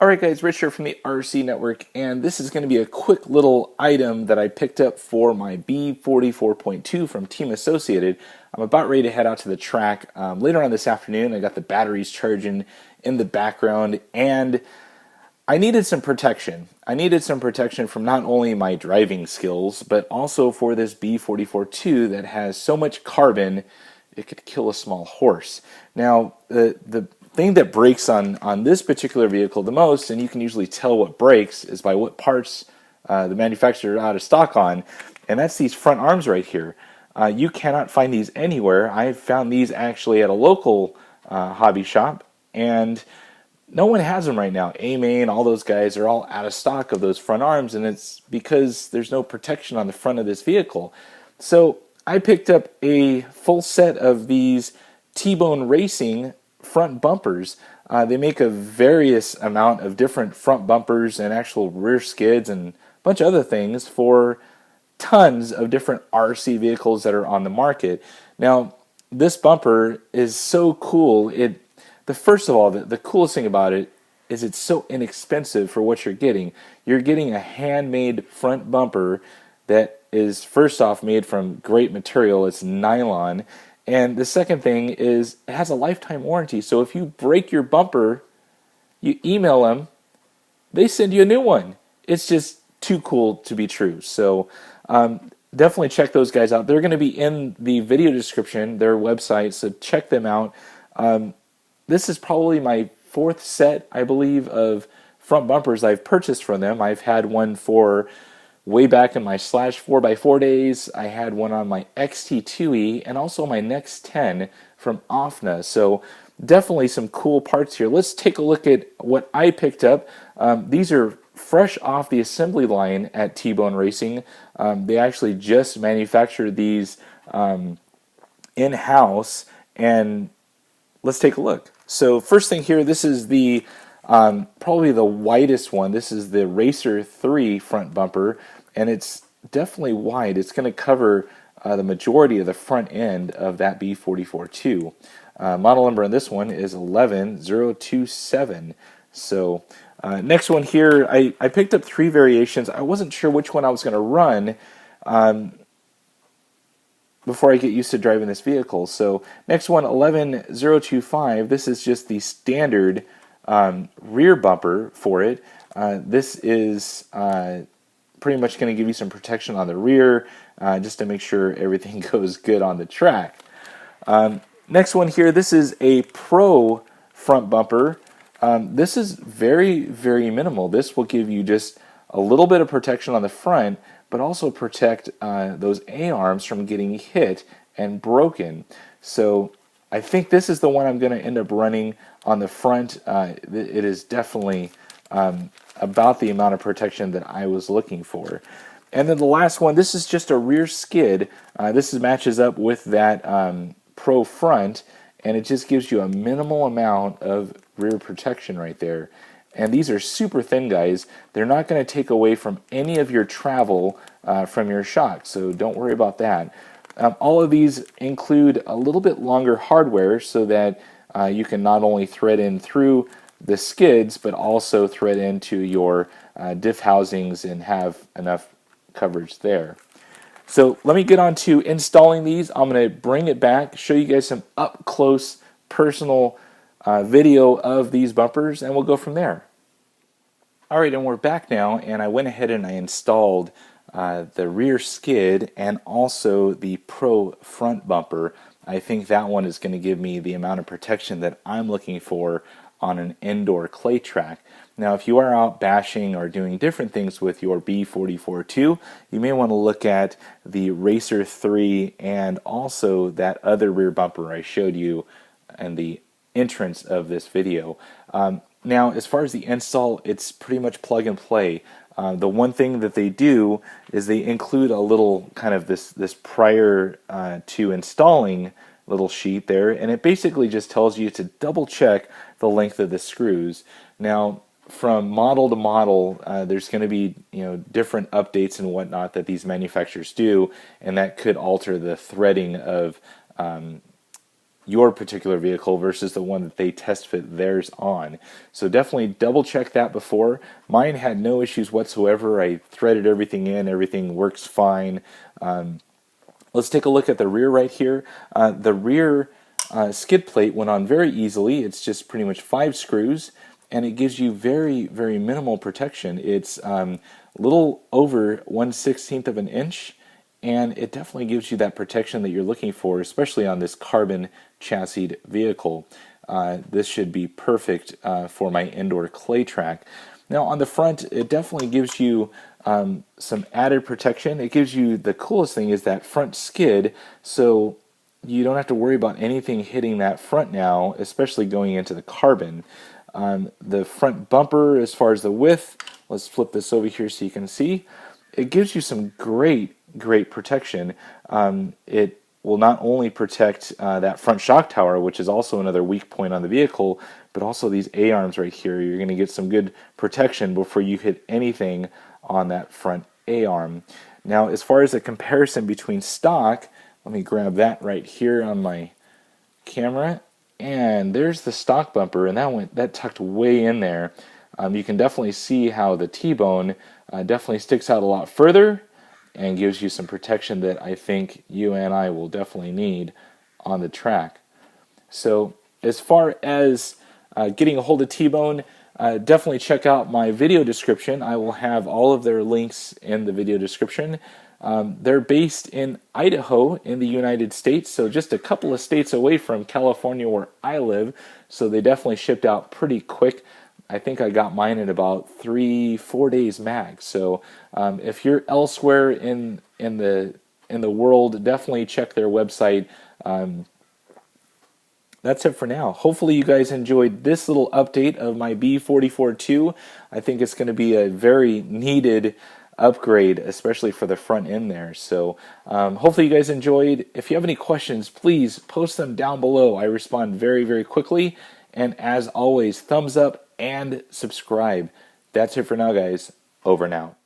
Alright guys, Rich here from the RC Network, and this is going to be a quick little item that I picked up for my B44.2 from Team Associated. I'm about ready to head out to the track later on this afternoon. I got the batteries charging in the background, and I needed some protection. I needed some protection from not only my driving skills, but also for this B44.2 that has so much carbon it could kill a small horse. Now, the thing that breaks on this particular vehicle the most, and you can usually tell what breaks, is by what parts the manufacturer are out of stock on, and that's these front arms right here. You cannot find these anywhere. I found these actually at a local hobby shop, and no one has them right now. A-Main, all those guys are all out of stock of those front arms, and it's because there's no protection on the front of this vehicle. So I picked up a full set of these T-Bone Racing front bumpers. They make a various amount of different front bumpers and actual rear skids and a bunch of other things for tons of different RC vehicles that are on the market. Now, this bumper is so cool. First of all, the coolest thing about it is it's so inexpensive for what you're getting. You're getting a handmade front bumper that is first off made from great material. It's nylon. And the second thing is it has a lifetime warranty. So if you break your bumper, you email them, they send you a new one. It's just too cool to be true. So definitely check those guys out. They're going to be in the video description, their website, so check them out. This is probably my fourth set, I believe, of front bumpers I've purchased from them. I've had one for way back in my Slash 4x4 days. I had one on my XT2E and also my Next 10 from OFNA. So definitely some cool parts here. Let's take a look at what I picked up. These are fresh off the assembly line at T-Bone Racing. They actually just manufactured these in-house, and let's take a look. So first thing here, this is the probably the widest one. This is the Racer 3 front bumper, and it's definitely wide. It's going to cover the majority of the front end of that B44.2. Model number on this one is 11027. So next one here, I picked up three variations. I wasn't sure which one I was going to run before I get used to driving this vehicle. So next one, 11025. This is just the standard rear bumper for it. This is pretty much going to give you some protection on the rear just to make sure everything goes good on the track. Next one here, this is a Pro front bumper. This is very, very minimal. This will give you just a little bit of protection on the front, but also protect those A-arms from getting hit and broken. So I think this is the one I'm going to end up running on the front. It is definitely about the amount of protection that I was looking for. And then the last one, this is just a rear skid. This matches up with that Pro front, and it just gives you a minimal amount of rear protection right there. And these are super thin, guys. They're not going to take away from any of your travel from your shock, so don't worry about that. All of these include a little bit longer hardware so that you can not only thread in through the skids, but also thread into your diff housings and have enough coverage there. So let me get on to installing these. I'm going to bring it back, show you guys some up-close personal video of these bumpers, and we'll go from there. Alright, and we're back now, and I went ahead and I installed the rear skid and also the Pro front bumper. I think that one is going to give me the amount of protection that I'm looking for on an indoor clay track. Now, if you are out bashing or doing different things with your B44.2, you may want to look at the Racer 3 and also that other rear bumper I showed you in the entrance of this video. Now, as far as the install, it's pretty much plug and play. The one thing that they do is they include a little kind of this prior to installing little sheet there, and it basically just tells you to double check the length of the screws. Now, from model to model, there's going to be different updates and whatnot that these manufacturers do, and that could alter the threading of your particular vehicle versus the one that they test fit theirs on. So definitely double check that before. Mine had no issues whatsoever. I threaded everything in, everything works fine. Let's take a look at the rear right here. The rear skid plate went on very easily. It's just pretty much 5 screws, and it gives you very, very minimal protection. It's a little over 1/16 of an inch, and it definitely gives you that protection that you're looking for, especially on this carbon chassis vehicle. This should be perfect for my indoor clay track. Now on the front, it definitely gives you some added protection. It gives you, the coolest thing is that front skid, so you don't have to worry about anything hitting that front now, especially going into the carbon. The front bumper, as far as the width, let's flip this over here so you can see. It gives you some great protection. It will not only protect that front shock tower, which is also another weak point on the vehicle, but also these A-arms right here. You're going to get some good protection before you hit anything on that front A-arm. Now, as far as the comparison between stock, let me grab that right here on my camera, and there's the stock bumper, and that tucked way in there. You can definitely see how the T-bone definitely sticks out a lot further and gives you some protection that I think you and I will definitely need on the track. So as far as getting a hold of T-bone, definitely check out my video description. I will have all of their links in the video description. They're based in Idaho in the United States, so just a couple of states away from California where I live, so they definitely shipped out pretty quick. I think I got mine in about 3-4 days max. So if you're elsewhere in the world, definitely check their website. That's it for now. Hopefully you guys enjoyed this little update of my B44.2. I think it's going to be a very needed upgrade, especially for the front end there. So hopefully you guys enjoyed. If you have any questions, please post them down below. I respond very, very quickly. And as always, thumbs up and subscribe. That's it for now, guys. Over and out.